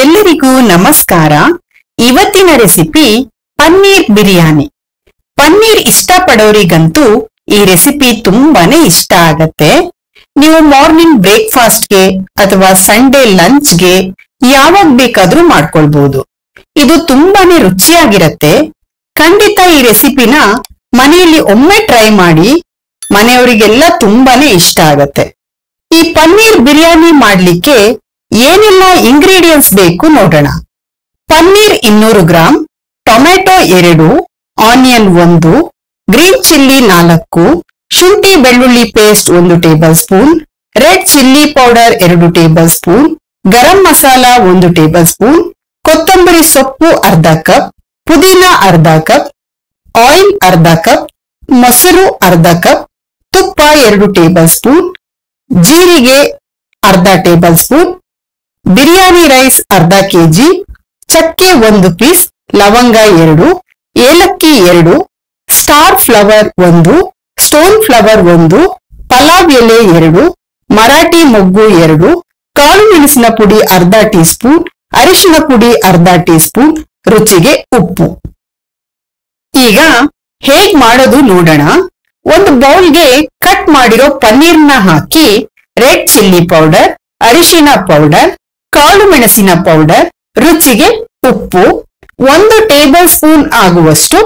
ಎಲ್ಲರಿಗೂ ನಮಸ್ಕಾರ. ಇವತ್ತಿನ ರೆಸಿಪಿ ಪನ್ನೀರ್ ಬಿರಿಯಾನಿ. ಪನ್ನೀರ್ ಇಷ್ಟಪಡೋರಿಗಂತೂ ಈ ರೆಸಿಪಿ ತುಂಬಾನೇ ಇಷ್ಟ ಆಗತ್ತೆ. ನೀವು ಮಾರ್ನಿಂಗ್ ಬ್ರೇಕ್ಫಾಸ್ಟ್ಗೆ ಅಥವಾ ಸಂಡೇ ಲಂಚ್ಗೆ ಯಾವಾಗ ಬೇಕಾದ್ರೂ ಮಾಡ್ಕೊಳ್ಬಹುದು. ಇದು ತುಂಬಾನೇ ರುಚಿಯಾಗಿರತ್ತೆ. ಖಂಡಿತ ಈ ರೆಸಿಪಿನ ಮನೆಯಲ್ಲಿ ಒಮ್ಮೆ ಟ್ರೈ ಮಾಡಿ. ಮನೆಯವರಿಗೆಲ್ಲ ತುಂಬಾನೇ ಇಷ್ಟ ಆಗತ್ತೆ. ಈ ಪನ್ನೀರ್ ಬಿರಿಯಾನಿ ಮಾಡ್ಲಿಕ್ಕೆ ಏನೆಲ್ಲ ಇಂಗ್ರೀಡಿಯೆಂಟ್ಸ್ ಬೇಕು ನೋಡೋಣ. Paneer 200 gram, tomato 2, onion 1, green chilli 4, ಶುಂಠಿ ಬೆಳ್ಳುಳ್ಳಿ paste 1 tablespoon, red chilli powder 2 tablespoon, garam masala 1 tablespoon, ಕೊತ್ತಂಬರಿ ಸೊಪ್ಪು ಅರ್ಧ ಕಪ್, ಪುದೀನ ಅರ್ಧ ಕಪ್, ಆಯಿಲ್ ಅರ್ಧ ಕಪ್, ಮೊಸರು ಅರ್ಧ ಕಪ್, ತುಪ್ಪ 2 ಟೇಬಲ್ ಸ್ಪೂನ್, ಜೀರಿಗೆ ಅರ್ಧ ಟೇಬಲ್ ಸ್ಪೂನ್, ಬಿರಿಯಾನಿ ರೈಸ್ ಅರ್ಧ ಕೆಜಿ, ಚಕ್ಕೆ 1 ಪೀಸ್, ಲವಂಗ 2, ಏಲಕ್ಕಿ 2, star flower 1, stone flower 1, pulao ಎಲೆ 2, ಮರಾಠಿ ಮೊಗ್ಗು 2, ಕಾಳು ಮೆಣಸಿನ ಪುಡಿ ಅರ್ಧ ಟೀ ಸ್ಪೂನ್, ಅರಿಶಿನ ಪುಡಿ ಅರ್ಧ ಟೀ ಸ್ಪೂನ್, ರುಚಿಗೆ ಉಪ್ಪು. ಈಗ ಹೇಗ್ ಮಾಡೋದು ನೋಡೋಣ. ಒಂದು ಬೌಲ್ಗೆ ಕಟ್ ಮಾಡಿರೋ ಪನ್ನೀರ್ನ ಹಾಕಿ ರೆಡ್ ಚಿಲ್ಲಿ ಪೌಡರ್, ಅರಿಶಿನ ಪೌಡರ್, ಕಾಳು ಮೆಣಸಿನ ಪೌಡರ್, ರುಚಿಗೆ ಉಪ್ಪು, 1 ಟೇಬಲ್ ಸ್ಪೂನ್ ಆಗುವಷ್ಟು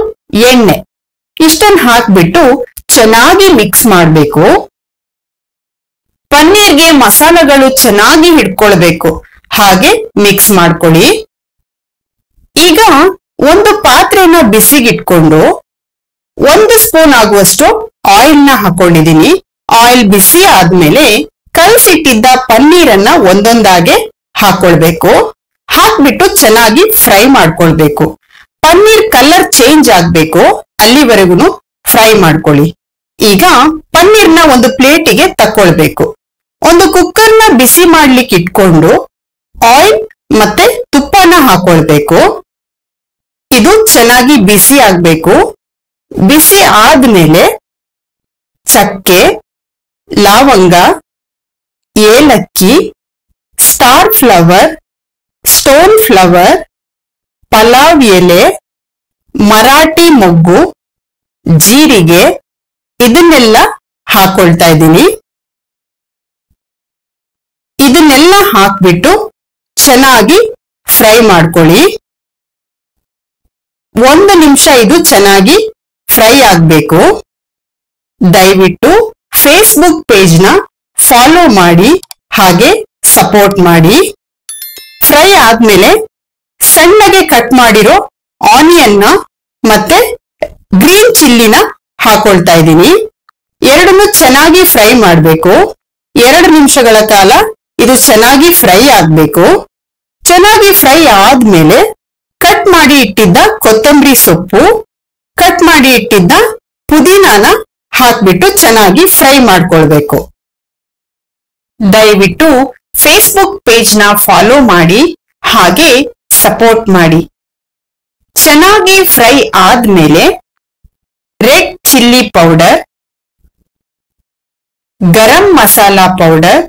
ಎಣ್ಣೆ ಇಷ್ಟನ್ನು ಹಾಕ್ಬಿಟ್ಟು ಚೆನ್ನಾಗಿ ಮಿಕ್ಸ್ ಮಾಡಬೇಕು. ಪನ್ನೀರ್ಗೆ ಮಸಾಲೆಗಳು ಚೆನ್ನಾಗಿ ಹಿಡ್ಕೊಳ್ಬೇಕು, ಹಾಗೆ ಮಿಕ್ಸ್ ಮಾಡ್ಕೊಳ್ಳಿ. ಈಗ ಒಂದು ಪಾತ್ರೆನ ಬಿಸಿಗಿಟ್ಕೊಂಡು 1 ಸ್ಪೂನ್ ಆಗುವಷ್ಟು ಆಯಿಲ್ ನ ಹಾಕೊಂಡಿದೀನಿ. ಆಯಿಲ್ ಬಿಸಿ ಆದ್ಮೇಲೆ ಕಲಸಿಟ್ಟಿದ್ದ ಪನ್ನೀರನ್ನ ಒಂದೊಂದಾಗೆ ಹಾಕೊಳ್ಬೇಕು. ಹಾಕ್ಬಿಟ್ಟು ಚೆನ್ನಾಗಿ ಫ್ರೈ ಮಾಡ್ಕೊಳ್ಬೇಕು. ಪನ್ನೀರ್ ಕಲರ್ ಚೇಂಜ್ ಆಗ್ಬೇಕು, ಅಲ್ಲಿವರೆಗೂ ಫ್ರೈ ಮಾಡ್ಕೊಳ್ಳಿ. ಈಗ ಪನ್ನೀರ್ನ ಒಂದು ಪ್ಲೇಟಿಗೆ ತಕೊಳ್ಬೇಕು. ಒಂದು ಕುಕ್ಕರ್ನ ಬಿಸಿ ಮಾಡ್ಲಿಕ್ಕೆ ಇಟ್ಕೊಂಡು ಆಯಿಲ್ ಮತ್ತೆ ತುಪ್ಪನ ಹಾಕೊಳ್ಬೇಕು. ಇದು ಚೆನ್ನಾಗಿ ಬಿಸಿ ಆಗ್ಬೇಕು. ಬಿಸಿ ಆದ್ಮೇಲೆ ಚಕ್ಕೆ, ಲವಂಗ, ಏಲಕ್ಕಿ, star flower, stone flower, pulao ಎಲೆ, ಮರಾಠಿ ಮೊಗ್ಗು, ಜೀರಿಗೆ ಇದನ್ನೆಲ್ಲ ಹಾಕೊಳ್ತಾ ಇದ್ದೀನಿ. ಇದನ್ನೆಲ್ಲ ಹಾಕ್ಬಿಟ್ಟು ಚೆನ್ನಾಗಿ ಫ್ರೈ ಮಾಡ್ಕೊಳ್ಳಿ. 1 ನಿಮಿಷ ಇದು ಚೆನ್ನಾಗಿ ಫ್ರೈ ಆಗ್ಬೇಕು. ದಯವಿಟ್ಟು ಫೇಸ್ಬುಕ್ ಪೇಜ್ನ ಫಾಲೋ ಮಾಡಿ, ಹಾಗೆ ಸಪೋರ್ಟ್ ಮಾಡಿ. ಫ್ರೈ ಆದ್ಮೇಲೆ ಸಣ್ಣಗೆ ಕಟ್ ಮಾಡಿರೋ ಆನಿಯನ್ನ ಮತ್ತೆ ಗ್ರೀನ್ ಚಿಲ್ಲಿನ ಹಾಕೊಳ್ತಾ ಇದ್ದೀನಿ. ಎರಡನ್ನು ಚೆನ್ನಾಗಿ ಫ್ರೈ ಮಾಡಬೇಕು. 2 ನಿಮಿಷಗಳ ಕಾಲ ಇದು ಚೆನ್ನಾಗಿ ಫ್ರೈ ಆಗ್ಬೇಕು. ಚೆನ್ನಾಗಿ ಫ್ರೈ ಆದ್ಮೇಲೆ ಕಟ್ ಮಾಡಿ ಇಟ್ಟಿದ್ದ ಕೊತ್ತಂಬರಿ ಸೊಪ್ಪು, ಕಟ್ ಮಾಡಿ ಇಟ್ಟಿದ್ದ ಪುದೀನಾನ ಹಾಕ್ಬಿಟ್ಟು ಚೆನ್ನಾಗಿ ಫ್ರೈ ಮಾಡ್ಕೊಳ್ಬೇಕು. ದಯವಿಟ್ಟು ಫೇಸ್ಬುಕ್ ಪೇಜ್ನ ಫಾಲೋ ಮಾಡಿ, ಹಾಗೆ ಸಪೋರ್ಟ್ ಮಾಡಿ. ಚೆನ್ನಾಗಿ ಫ್ರೈ ಆದ್ಮೇಲೆ red chilli powder, garam masala powder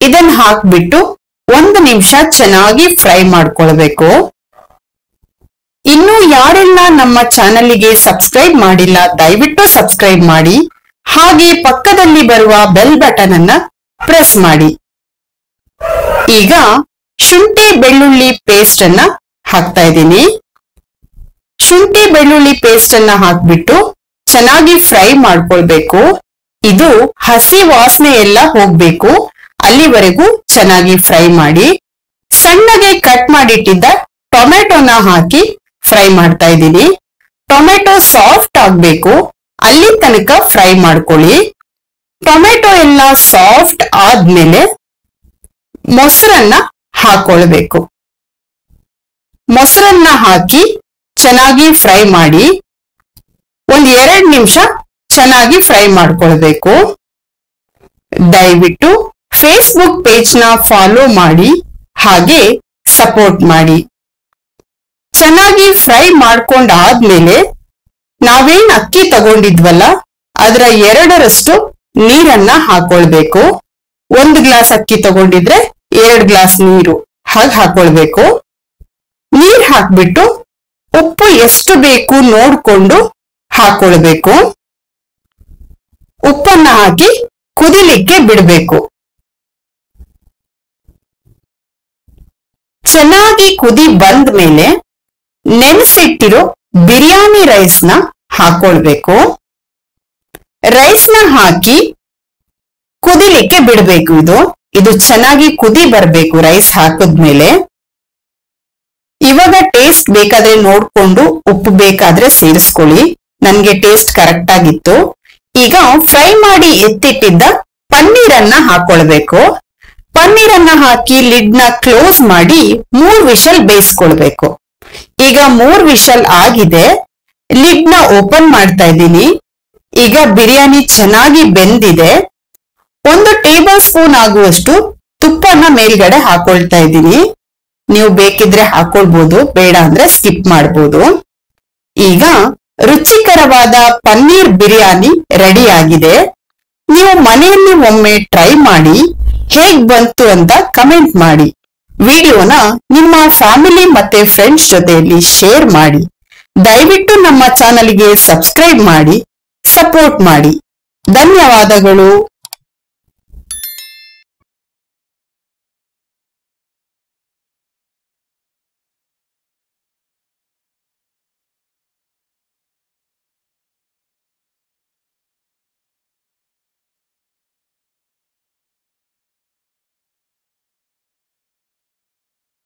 ಇದನ್ನ ಹಾಕ್ಬಿಟ್ಟು 1 ನಿಮಿಷ ಚೆನ್ನಾಗಿ ಫ್ರೈ ಮಾಡ್ಕೊಳ್ಬೇಕು. ಇನ್ನು ಯಾರೆಲ್ಲ ನಮ್ಮ ಚಾನಲ್ಗೆ ಸಬ್ಸ್ಕ್ರೈಬ್ ಮಾಡಿಲ್ಲ, ದಯವಿಟ್ಟು ಸಬ್ಸ್ಕ್ರೈಬ್ ಮಾಡಿ, ಹಾಗೆ ಪಕ್ಕದಲ್ಲಿ ಬರುವ ಬೆಲ್ ಬಟನ್ ಅನ್ನ ಪ್ರೆಸ್ ಮಾಡಿ. ಈಗ ಶುಂಠಿ ಬೆಳ್ಳುಳ್ಳಿ ಪೇಸ್ಟ್ ಅನ್ನ ಹಾಕ್ತಾ ಇದ್ದೀನಿ. ಶುಂಠಿ ಬೆಳ್ಳುಳ್ಳಿ ಪೇಸ್ಟ್ ಅನ್ನ ಹಾಕ್ಬಿಟ್ಟು ಚೆನ್ನಾಗಿ ಫ್ರೈ ಮಾಡ್ಕೊಳ್ಬೇಕು. ಇದು ಹಸಿ ವಾಸನೆ ಎಲ್ಲ ಹೋಗ್ಬೇಕು, ಅಲ್ಲಿವರೆಗೂ ಚೆನ್ನಾಗಿ ಫ್ರೈ ಮಾಡಿ. ಸಣ್ಣಗೆ ಕಟ್ ಮಾಡಿಟ್ಟಿದ್ದ ಟೊಮೆಟೊನ ಹಾಕಿ ಫ್ರೈ ಮಾಡ್ತಾ ಇದ್ದೀನಿ. ಟೊಮೆಟೊ ಸಾಫ್ಟ್ ಆಗ್ಬೇಕು, ಅಲ್ಲಿ ತನಕ ಫ್ರೈ ಮಾಡ್ಕೊಳ್ಳಿ. ಟೊಮೆಟೊ ಎಲ್ಲ ಸಾಫ್ಟ್ ಆದ್ಮೇಲೆ ಮೊಸರನ್ನ ಹಾಕೊಳ್ಬೇಕು. ಮೊಸರನ್ನ ಹಾಕಿ ಚೆನ್ನಾಗಿ ಫ್ರೈ ಮಾಡಿ. 1-2 ನಿಮಿಷ ಚೆನ್ನಾಗಿ ಫ್ರೈ ಮಾಡ್ಕೊಳ್ಬೇಕು. ದಯವಿಟ್ಟು ಫೇಸ್ಬುಕ್ ಪೇಜ್ನ ಫಾಲೋ ಮಾಡಿ, ಹಾಗೆ ಸಪೋರ್ಟ್ ಮಾಡಿ. ಚೆನ್ನಾಗಿ ಫ್ರೈ ಮಾಡ್ಕೊಂಡಾದ್ಮೇಲೆ ನಾವೇನ್ ಅಕ್ಕಿ ತಗೊಂಡಿದ್ವಲ್ಲ ಅದರ 2ರಷ್ಟು ನೀರನ್ನ ಹಾಕೊಳ್ಬೇಕು. 1 ಗ್ಲಾಸ್ ಅಕ್ಕಿ ತಗೊಂಡಿದ್ರೆ 2 ಗ್ಲಾಸ್ ನೀರು ಹಾಗೆ ಹಾಕೊಳ್ಬೇಕು. ನೀರ್ ಹಾಕ್ಬಿಟ್ಟು ಉಪ್ಪು ಎಷ್ಟು ಬೇಕು ನೋಡ್ಕೊಂಡು ಹಾಕೊಳ್ಬೇಕು. ಉಪ್ಪನ್ನ ಹಾಕಿ ಕುದಿಲಿಕ್ಕೆ ಬಿಡಬೇಕು. ಚೆನ್ನಾಗಿ ಕುದಿ ಬಂದ ಮೇಲೆ ನೆನೆಸಿಟ್ಟಿರೋ ಬಿರಿಯಾನಿ ರೈಸ್ನ ಹಾಕೊಳ್ಬೇಕು. ರೈಸ್ನ ಹಾಕಿ ಕುದಿಲಿಕ್ಕೆ ಬಿಡಬೇಕು. ಇದು ಚೆನ್ನಾಗಿ ಕುದಿ ಬರ್ಬೇಕು ರೈಸ್ ಹಾಕಿದ್ಮೇಲೆ. ಇವಾಗ ಟೇಸ್ಟ್ ಬೇಕಾದ್ರೆ ನೋಡ್ಕೊಂಡು ಉಪ್ಪು ಬೇಕಾದ್ರೆ ಸೇರಿಸ್ಕೊಳ್ಳಿ. ನನ್ಗೆ ಟೇಸ್ಟ್ ಕರೆಕ್ಟ್ ಆಗಿತ್ತು. ಈಗ ಫ್ರೈ ಮಾಡಿ ಎತ್ತಿಟ್ಟಿದ್ದ ಪನ್ನೀರನ್ನ ಹಾಕೊಳ್ಬೇಕು. ಪನ್ನೀರನ್ನ ಹಾಕಿ ಲಿಡ್ನ ಕ್ಲೋಸ್ ಮಾಡಿ 3 ವಿಷಲ್ ಬೇಯಿಸ್ಕೊಳ್ಬೇಕು. ಈಗ 3 ವಿಷಲ್ ಆಗಿದೆ. ಲಿಡ್ನ ಓಪನ್ ಮಾಡ್ತಾ ಇದ್ದೀನಿ. ಈಗ ಬಿರಿಯಾನಿ ಚೆನ್ನಾಗಿ ಬೆಂದಿದೆ. 1 ಟೇಬಲ್ ಸ್ಪೂನ್ ಆಗುವಷ್ಟು ತುಪ್ಪನ ಮೇಲ್ಗಡೆ ಹಾಕೊಳ್ತಾ ಇದ್ದೀನಿ. ನೀವು ಬೇಕಿದ್ರೆ ಹಾಕೊಳ್ಬಹುದು, ಬೇಡ ಅಂದ್ರೆ ಸ್ಕಿಪ್ ಮಾಡ್ಬೋದು. ಈಗ ರುಚಿಕರವಾದ ಪನ್ನೀರ್ ಬಿರಿಯಾನಿ ರೆಡಿ ಆಗಿದೆ. ನೀವು ಮನೆಯಲ್ಲಿ ಒಮ್ಮೆ ಟ್ರೈ ಮಾಡಿ ಹೇಗ್ ಬಂತು ಅಂತ ಕಮೆಂಟ್ ಮಾಡಿ. ವಿಡಿಯೋನ ನಿಮ್ಮ ಫ್ಯಾಮಿಲಿ ಮತ್ತೆ ಫ್ರೆಂಡ್ಸ್ ಜೊತೆಯಲ್ಲಿ ಶೇರ್ ಮಾಡಿ. ದಯವಿಟ್ಟು ನಮ್ಮ ಚಾನಲ್ಗೆ ಸಬ್ಸ್ಕ್ರೈಬ್ ಮಾಡಿ, ಸಪೋರ್ಟ್ ಮಾಡಿ. ಧನ್ಯವಾದಗಳು.